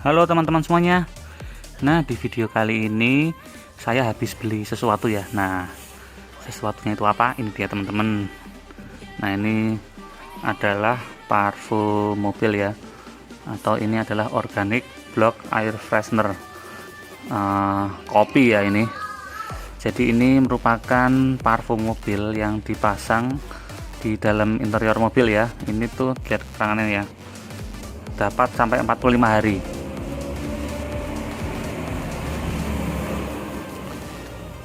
Halo teman-teman semuanya. Nah, di video kali ini saya habis beli sesuatu ya. Nah, sesuatunya itu apa? Ini dia teman-teman. Nah, ini adalah parfum mobil ya. Atau ini adalah organic block air freshener. Kopi ya ini. Jadi ini merupakan parfum mobil yang dipasang di dalam interior mobil ya. Ini tuh lihat keterangannya ya. Dapat sampai 45 hari.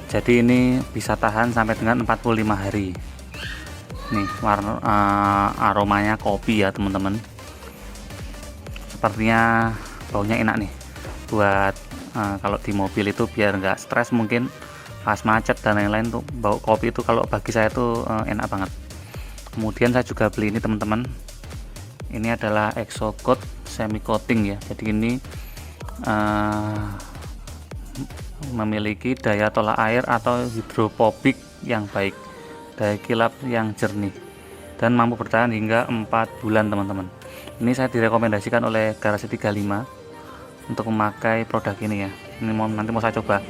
Jadi ini bisa tahan sampai dengan 45 hari. Nih warna aromanya kopi ya teman-teman. Sepertinya baunya enak nih. Buat kalau di mobil itu biar nggak stres mungkin pas macet dan lain-lain tuh bau kopi itu kalau bagi saya tuh enak banget. Kemudian saya juga beli ini teman-teman. Ini adalah Exo Coat semi coating ya. Jadi ini memiliki daya tolak air atau hidrophobic yang baik, daya kilap yang jernih, dan mampu bertahan hingga 4 bulan teman-teman. Ini saya direkomendasikan oleh Garasi 35 untuk memakai produk ini ya. Ini nanti mau saya coba.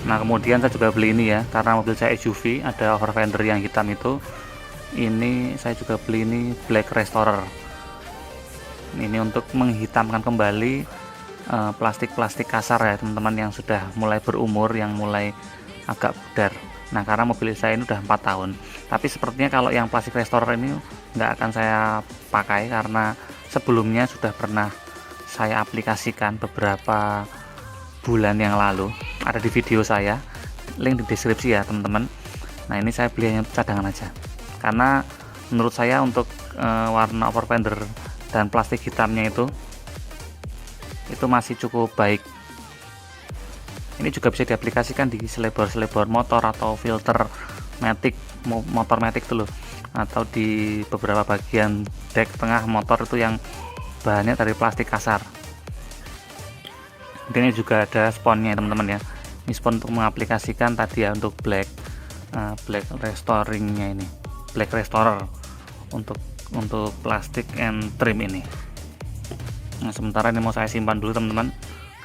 Nah kemudian saya juga beli ini ya, karena mobil saya SUV ada overfender yang hitam itu. Ini saya juga beli ini Black Restorer. Ini untuk menghitamkan kembali plastik-plastik kasar ya teman-teman yang sudah mulai berumur, yang mulai agak pudar. Nah karena mobil saya ini udah 4 tahun, tapi sepertinya kalau yang plastik restorer ini nggak akan saya pakai karena sebelumnya sudah pernah saya aplikasikan beberapa bulan yang lalu. Ada di video saya, link di deskripsi ya teman-teman. Nah ini saya beli hanya cadangan aja karena menurut saya untuk warna overfender dan plastik hitamnya itu masih cukup baik. Ini juga bisa diaplikasikan di selebor motor atau filter matic, motor matic dulu, atau di beberapa bagian dek tengah motor itu yang bahannya dari plastik kasar. Ini juga ada sponnya teman-teman ya. Ini spon untuk mengaplikasikan tadi ya untuk black restoringnya ini, black restorer untuk plastik and trim ini. Nah sementara ini mau saya simpan dulu teman-teman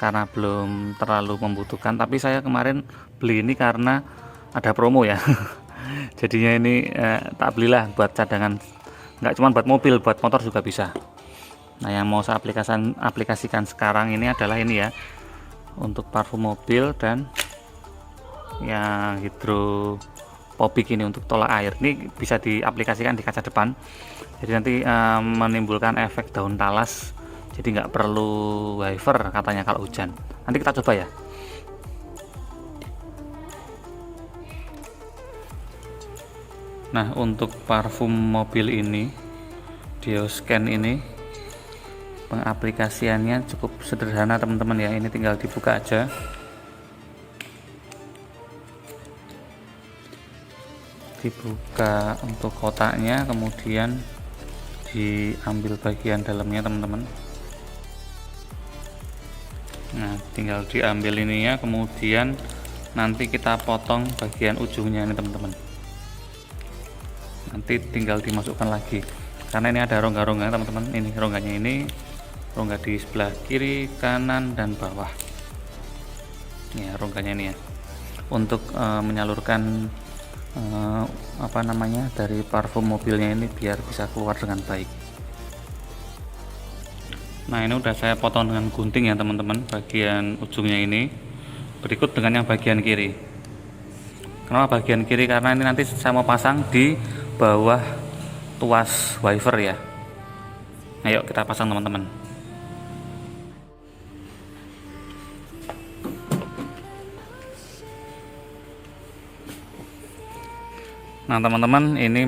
karena belum terlalu membutuhkan, tapi saya kemarin beli ini karena ada promo ya. Jadinya ini tak belilah buat cadangan, nggak cuma buat mobil, buat motor juga bisa. Nah yang mau saya aplikasikan sekarang ini adalah ini ya, untuk parfum mobil dan yang hidrophobic ini untuk tolak air. Ini bisa diaplikasikan di kaca depan, jadi nanti menimbulkan efek daun talas, jadi nggak perlu wiper katanya kalau hujan. Nanti kita coba ya. Nah untuk parfum mobil ini, Dioscan ini pengaplikasiannya cukup sederhana teman-teman ya. Ini tinggal dibuka aja. Dibuka untuk kotaknya, kemudian diambil bagian dalamnya teman-teman. Nah tinggal diambil ininya, kemudian nanti kita potong bagian ujungnya ini teman-teman. Nanti tinggal dimasukkan lagi karena ini ada rongga-rongga teman-teman. Ini rongganya, ini rongga di sebelah kiri, kanan, dan bawah ya, rongganya ini ya, untuk menyalurkan dari parfum mobilnya ini biar bisa keluar dengan baik. Nah ini udah saya potong dengan gunting ya teman-teman, bagian ujungnya ini. Berikut dengan yang bagian kiri. Kenapa bagian kiri? Karena ini nanti saya mau pasang di bawah tuas wiper ya. Ayo kita pasang teman-teman. Nah teman-teman, ini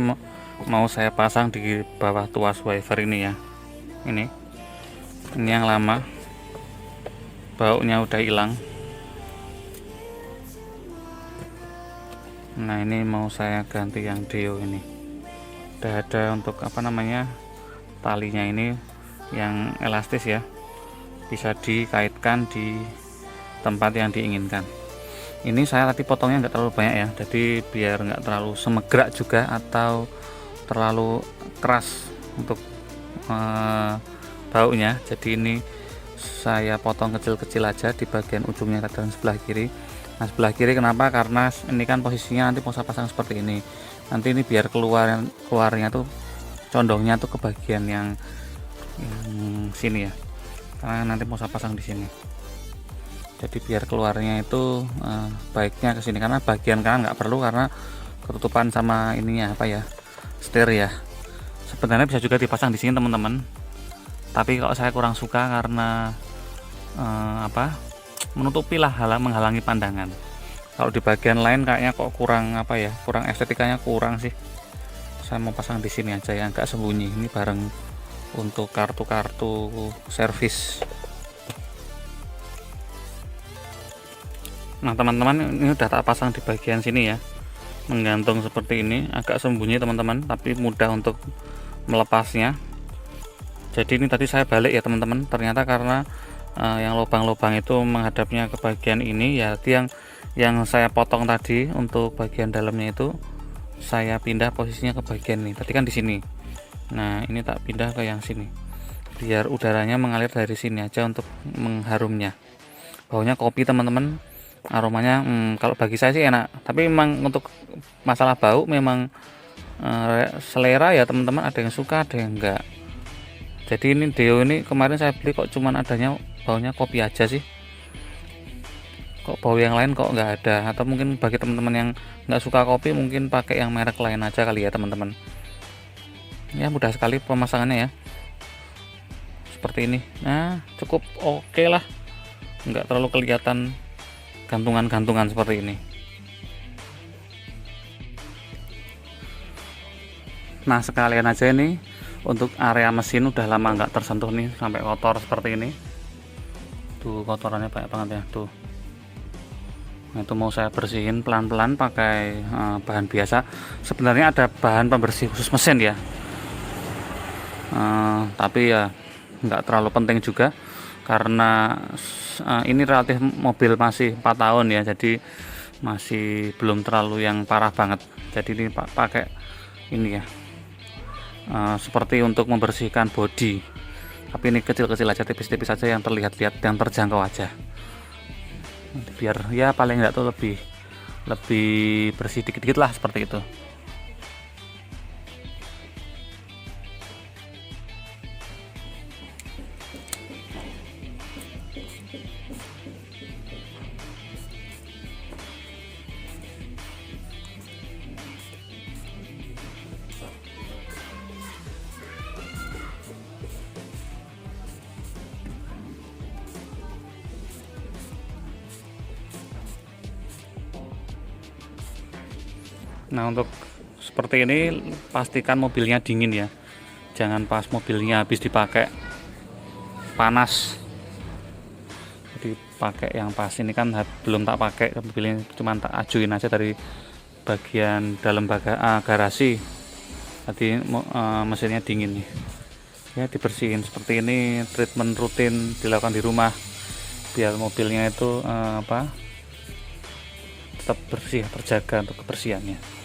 mau saya pasang di bawah tuas wiper ini ya. Ini yang lama, baunya udah hilang. Nah ini mau saya ganti yang deo ini. Udah ada untuk talinya ini yang elastis ya, bisa dikaitkan di tempat yang diinginkan. Ini saya tadi potongnya nggak terlalu banyak ya, jadi biar nggak terlalu semegrak juga atau terlalu keras untuk bautnya. Jadi ini saya potong kecil-kecil aja di bagian ujungnya dan sebelah kiri. Nah, sebelah kiri kenapa? Karena ini kan posisinya nanti mau saya pasang seperti ini. Nanti ini biar keluarnya tuh condongnya tuh ke bagian yang sini ya, karena nanti mau saya pasang di sini. Jadi biar keluarnya itu baiknya ke sini, karena bagian kanan nggak perlu karena ketutupan sama ininya apa ya, setir ya. Sebenarnya bisa juga dipasang di sini teman-teman, tapi kalau saya kurang suka karena menutupi lah, menghalangi pandangan. Kalau di bagian lain kayaknya kok kurang apa ya, kurang estetikanya kurang sih. Saya mau pasang di sini aja yang agak sembunyi. Ini bareng untuk kartu-kartu servis. Nah teman-teman, ini udah tak pasang di bagian sini ya, menggantung seperti ini, agak sembunyi teman-teman, tapi mudah untuk melepasnya. Jadi ini tadi saya balik ya teman-teman, ternyata karena yang lubang-lubang itu menghadapnya ke bagian ini ya, yang saya potong tadi untuk bagian dalamnya itu saya pindah posisinya ke bagian ini. Tadi kan di sini, nah ini tak pindah ke yang sini biar udaranya mengalir dari sini aja untuk mengharumnya. Baunya kopi teman-teman, aromanya kalau bagi saya sih enak, tapi memang untuk masalah bau memang selera ya teman-teman, ada yang suka ada yang enggak. Jadi ini deo ini kemarin saya beli kok cuman adanya baunya kopi aja sih, kok bau yang lain kok nggak ada. Atau mungkin bagi teman-teman yang nggak suka kopi mungkin pakai yang merek lain aja kali ya teman-teman. Ya mudah sekali pemasangannya ya, seperti ini. Nah cukup oke lah, nggak terlalu kelihatan gantungan-gantungan seperti ini. Nah sekalian aja ini untuk area mesin udah lama nggak tersentuh nih, sampai kotor seperti ini. Tuh kotorannya banyak banget ya tuh. Nah, itu mau saya bersihin pelan-pelan pakai bahan biasa. Sebenarnya ada bahan pembersih khusus mesin ya, tapi ya nggak terlalu penting juga karena ini relatif mobil masih 4 tahun ya, jadi masih belum terlalu yang parah banget. Jadi ini pakai ini ya, seperti untuk membersihkan bodi, tapi ini kecil-kecil aja, tipis-tipis aja yang terlihat-lihat, yang terjangkau aja, biar ya paling enggak tuh lebih bersih dikit-dikit lah seperti itu. Nah untuk seperti ini pastikan mobilnya dingin ya, jangan pas mobilnya habis dipakai panas. Jadi pakai yang pas. Ini kan belum tak pakai mobilnya, cuma tak ajuin aja dari bagian dalam garasi. Tadi mesinnya dingin nih ya, dibersihin seperti ini. Treatment rutin dilakukan di rumah biar mobilnya itu tetap bersih, terjaga untuk kebersihannya.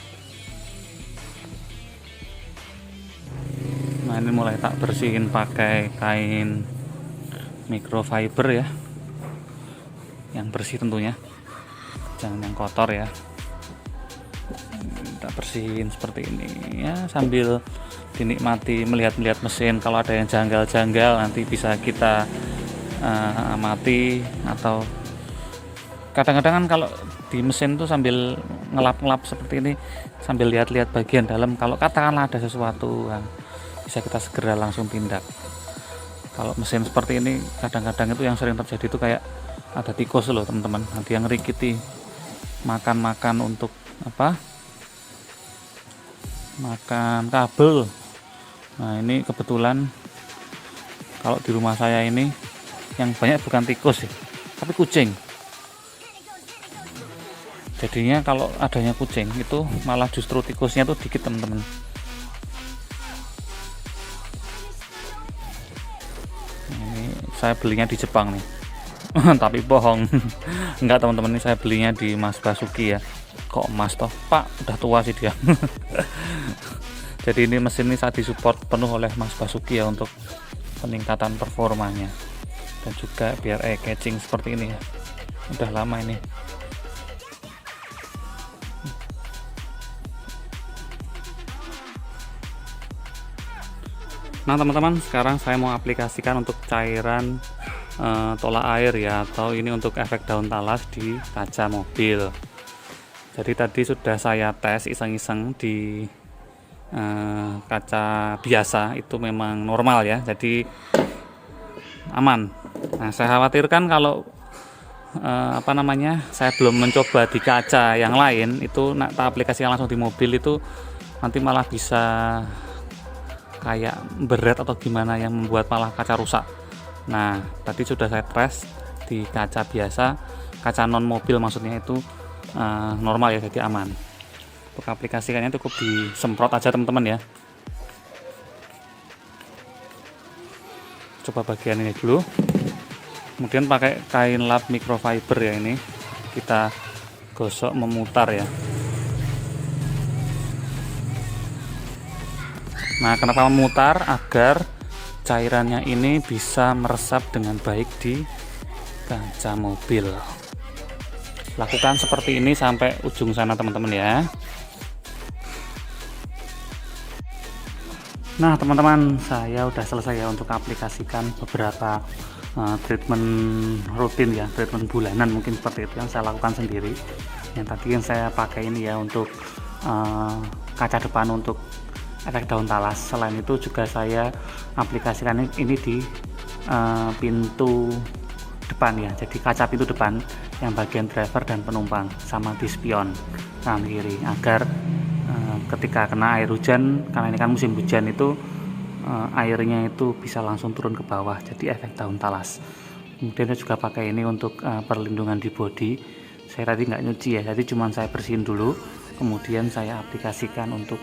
Nah ini mulai tak bersihin pakai kain microfiber ya, yang bersih tentunya, jangan yang kotor ya. Kita bersihin seperti ini ya, sambil dinikmati melihat mesin. Kalau ada yang janggal-janggal nanti bisa kita amati, atau kadang-kadang kan kalau di mesin tuh sambil ngelap-ngelap seperti ini, sambil lihat-lihat bagian dalam, kalau katakanlah ada sesuatu bisa kita segera langsung tindak. Kalau mesin seperti ini kadang-kadang itu yang sering terjadi itu kayak ada tikus loh teman-teman, nanti yang rikiti makan untuk makan kabel. Nah ini kebetulan kalau di rumah saya ini yang banyak bukan tikus ya, tapi kucing. Jadinya kalau adanya kucing itu malah justru tikusnya tuh dikit teman-teman. Saya belinya di Jepang nih tapi bohong. Enggak teman-teman, ini saya belinya di Mas Basuki ya. Kok Mas toh Pak, udah tua sih dia. Jadi ini mesin ini saat disupport penuh oleh Mas Basuki ya untuk peningkatan performanya, dan juga biar eye catching seperti ini ya. Udah lama ini. Nah teman-teman, sekarang saya mau aplikasikan untuk cairan tolak air ya, atau ini untuk efek daun talas di kaca mobil. Jadi tadi sudah saya tes iseng-iseng di kaca biasa, itu memang normal ya, jadi aman. Nah saya khawatirkan kalau saya belum mencoba di kaca yang lain, itu tak aplikasikan langsung di mobil, itu nanti malah bisa kayak berat atau gimana yang membuat malah kaca rusak. Nah tadi sudah saya tes di kaca biasa, kaca non mobil maksudnya, itu normal ya, jadi aman. Untuk aplikasikannya cukup disemprot aja teman-teman ya. Coba bagian ini dulu, kemudian pakai kain lap microfiber ya, ini kita gosok memutar ya. Nah kenapa memutar? Agar cairannya ini bisa meresap dengan baik di kaca mobil. Lakukan seperti ini sampai ujung sana teman-teman ya. Nah teman-teman, saya udah selesai ya untuk aplikasikan beberapa treatment rutin ya, treatment bulanan mungkin seperti itu yang saya lakukan sendiri. Yang tadi yang saya pakai ini ya untuk kaca depan untuk efek daun talas. Selain itu juga saya aplikasikan ini di pintu depan ya, jadi kaca pintu depan yang bagian driver dan penumpang, sama di spion kanan kiri, agar ketika kena air hujan, karena ini kan musim hujan, itu airnya itu bisa langsung turun ke bawah, jadi efek daun talas. Kemudian saya juga pakai ini untuk perlindungan di bodi. Saya tadi nggak nyuci ya, jadi cuma saya bersihin dulu, kemudian saya aplikasikan untuk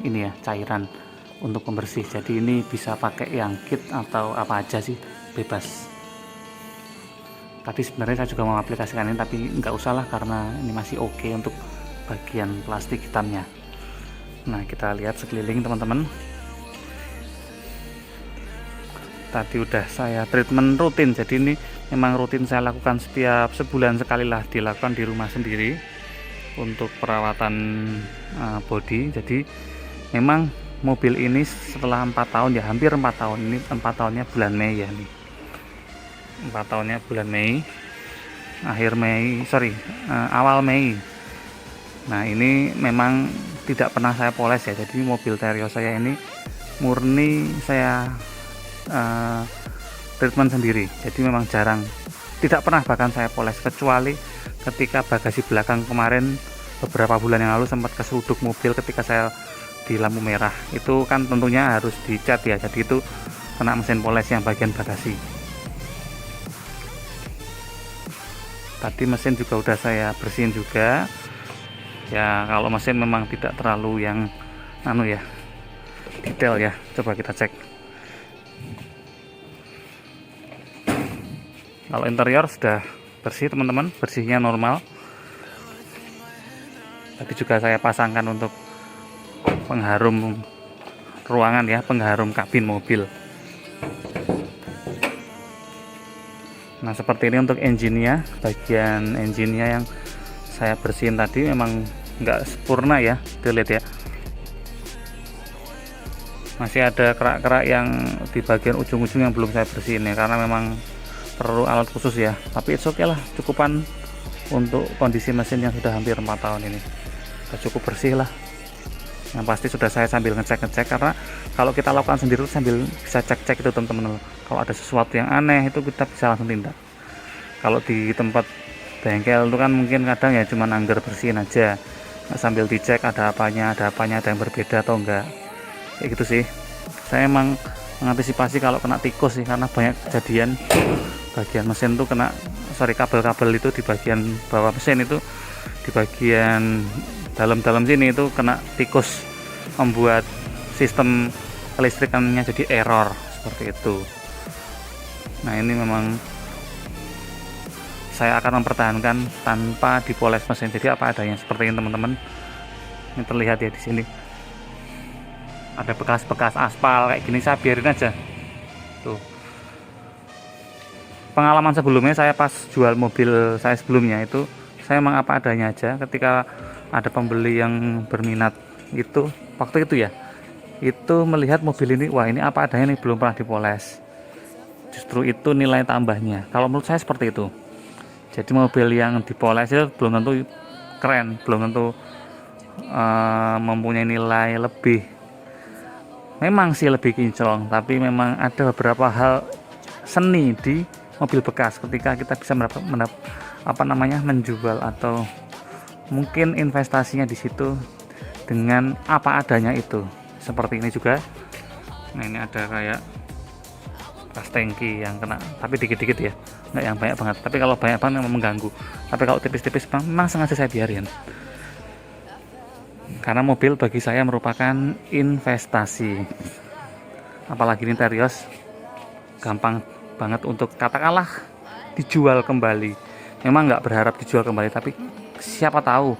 ini ya, cairan untuk pembersih. Jadi ini bisa pakai yang kit atau apa aja sih, bebas. Tadi sebenarnya saya juga mau aplikasikan ini, tapi nggak usah lah karena ini masih oke untuk bagian plastik hitamnya. Nah kita lihat sekeliling teman-teman. Tadi udah saya treatment rutin, jadi ini memang rutin saya lakukan setiap sebulan sekali lah, dilakukan di rumah sendiri untuk perawatan bodi. Jadi memang mobil ini setelah 4 tahun ya, hampir 4 tahun, ini 4 tahunnya bulan Mei ya, nih 4 tahunnya bulan Mei, awal Mei. Nah ini memang tidak pernah saya poles ya, jadi mobil Terios saya ini murni saya treatment sendiri, jadi memang jarang, tidak pernah bahkan saya poles, kecuali ketika bagasi belakang kemarin beberapa bulan yang lalu sempat keseruduk mobil ketika saya di lampu merah, itu kan tentunya harus dicat ya, jadi itu kena mesin poles yang bagian bagasi. Tadi mesin juga udah saya bersihin juga ya. Kalau mesin memang tidak terlalu yang detail ya, coba kita cek. Kalau interior sudah bersih teman-teman, bersihnya normal. Tadi juga saya pasangkan untuk pengharum ruangan ya, pengharum kabin mobil. Nah seperti ini untuk engine-nya, bagian engine-nya yang saya bersihin tadi memang nggak sempurna ya, dilihat ya, masih ada kerak-kerak yang di bagian ujung-ujung yang belum saya bersihin ya, karena memang perlu alat khusus ya, tapi it's okay lah, cukupan untuk kondisi mesin yang sudah hampir 4 tahun ini, sudah cukup bersih lah. Yang pasti sudah saya sambil ngecek-ngecek, karena kalau kita lakukan sendiri sambil bisa cek-cek itu teman-teman, kalau ada sesuatu yang aneh itu kita bisa langsung tindak. Kalau di tempat bengkel itu kan mungkin kadang ya cuma anggar bersihin aja, sambil dicek ada apanya, ada yang berbeda atau enggak, kayak gitu sih. Saya emang mengantisipasi kalau kena tikus sih, karena banyak kejadian bagian mesin tuh kena, kabel-kabel itu di bagian bawah mesin itu, di bagian dalam-dalam sini itu kena tikus, membuat sistem kelistrikannya jadi error seperti itu. Nah ini memang saya akan mempertahankan tanpa dipoles mesin, jadi apa adanya seperti ini teman-teman. Ini terlihat ya di sini, ada bekas-bekas aspal kayak gini, saya biarin aja tuh. Pengalaman sebelumnya saya pas jual mobil saya sebelumnya itu, saya emang apa adanya aja. Ketika ada pembeli yang berminat itu, waktu itu ya, itu melihat mobil ini, wah ini apa adanya nih, belum pernah dipoles. Justru itu nilai tambahnya kalau menurut saya, seperti itu. Jadi mobil yang dipoles itu belum tentu keren, belum tentu mempunyai nilai lebih. Memang sih lebih kinclong, tapi memang ada beberapa hal seni di mobil bekas ketika kita bisa menjual atau mungkin investasinya di situ dengan apa adanya itu. Seperti ini juga. Nah, ini ada kayak gas tangki yang kena, tapi dikit-dikit ya, nggak yang banyak banget. Tapi kalau banyak banget memang mengganggu. Tapi kalau tipis-tipis memang sengaja saya biarin. Karena mobil bagi saya merupakan investasi. Apalagi ini Terios, gampang banget untuk katakanlah dijual kembali. Memang nggak berharap dijual kembali, tapi siapa tahu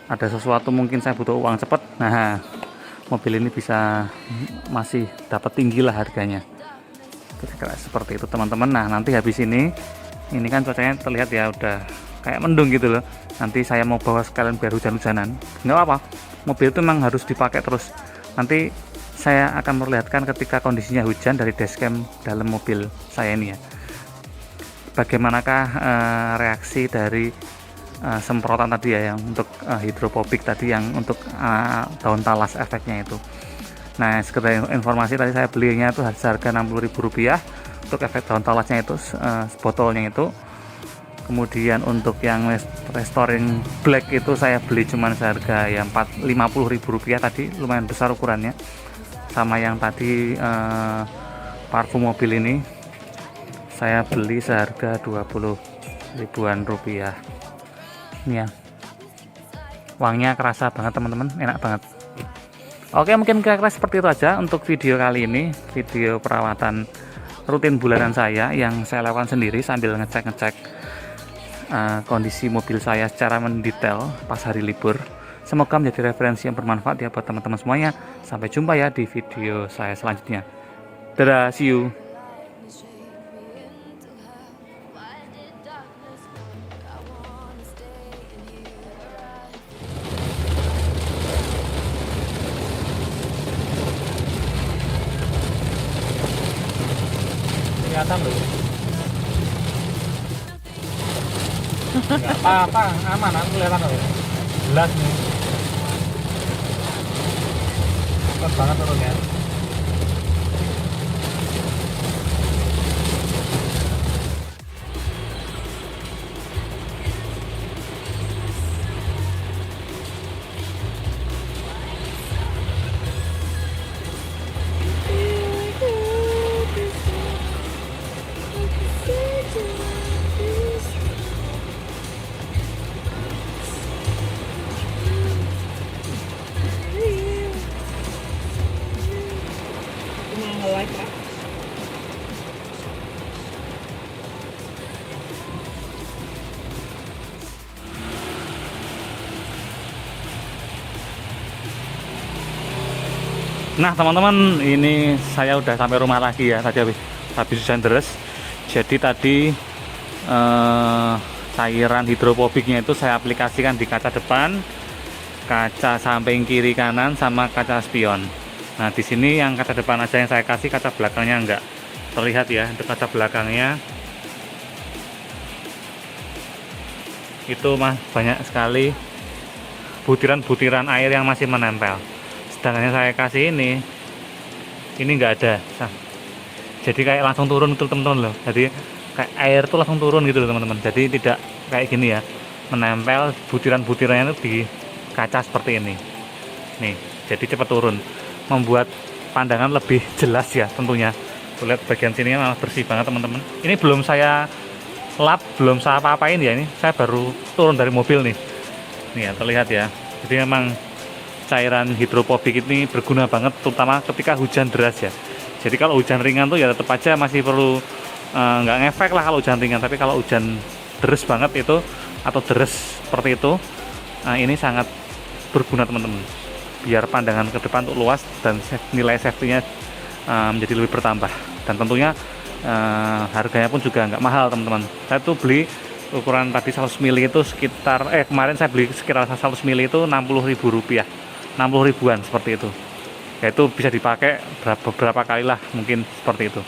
ada sesuatu, mungkin saya butuh uang cepat. Nah, mobil ini bisa masih dapat tinggi lah harganya. Kira-kira seperti itu teman-teman. Nah, nanti habis ini kan cuacanya terlihat ya udah kayak mendung gitu loh. Nanti saya mau bawa sekalian biar hujan-hujanan, nggak apa-apa. Mobil itu memang harus dipakai terus. Nanti saya akan memperlihatkan ketika kondisinya hujan dari dashcam dalam mobil saya ini ya, bagaimanakah reaksi dari semprotan tadi ya, yang untuk hidrophobic tadi, yang untuk daun talas efeknya itu. Nah, sekedar informasi, tadi saya belinya itu harga Rp60.000 untuk efek daun talasnya itu, botolnya itu. Kemudian untuk yang restoring black itu saya beli cuman seharga ya Rp50.000 tadi, lumayan besar ukurannya. Sama yang tadi parfum mobil ini saya beli seharga Rp20.000-an. Ini ya, wanginya kerasa banget teman-teman, enak banget. Oke, mungkin kira-kira seperti itu aja untuk video kali ini, video perawatan rutin bulanan saya yang saya lakukan sendiri sambil ngecek-ngecek kondisi mobil saya secara mendetail pas hari libur. Semoga menjadi referensi yang bermanfaat ya buat teman-teman semuanya. Sampai jumpa ya di video saya selanjutnya. Dadah, see you. Kelihatan loh. Nggak apa-apa, aman, aku kelihatan loh. Jelas nih. Cepat banget turunnya. Nah teman-teman, ini saya udah sampai rumah lagi ya. Tadi habis hujan deras. Jadi tadi cairan hidrophobicnya itu saya aplikasikan di kaca depan, kaca samping kiri kanan, sama kaca spion. Nah di sini yang kaca depan aja yang saya kasih, kaca belakangnya enggak terlihat ya. Untuk kaca belakangnya itu banyak sekali butiran-butiran air yang masih menempel. Sedangkan yang saya kasih ini enggak ada. Nah, jadi kayak langsung turun itu teman-teman loh. Jadi kayak air tuh langsung turun gitu loh teman-teman. Jadi tidak kayak gini ya, menempel butiran-butirannya itu di kaca seperti ini. Nih, jadi cepat turun, membuat pandangan lebih jelas ya tentunya. Tuh, lihat bagian sini malah bersih banget teman-teman. Ini belum saya lap, belum saya apa-apain ya, ini saya baru turun dari mobil nih. Nih ya, terlihat ya. Jadi memang cairan hidrophobik ini berguna banget, terutama ketika hujan deras ya. Jadi kalau hujan ringan tuh ya tetap aja masih perlu nggak ngefek lah kalau hujan ringan. Tapi kalau hujan deres banget itu, atau deres seperti itu, ini sangat berguna teman-teman. biar pandangan ke depan tuh luas dan nilai safety-nya menjadi lebih bertambah. Dan tentunya harganya pun juga nggak mahal teman-teman. Saya tuh beli ukuran tadi 100 mili itu sekitar kemarin saya beli sekitar 100 mili itu 60.000 rupiah, 60 ribuan seperti itu. Yaitu bisa dipakai beberapa kali lah mungkin seperti itu.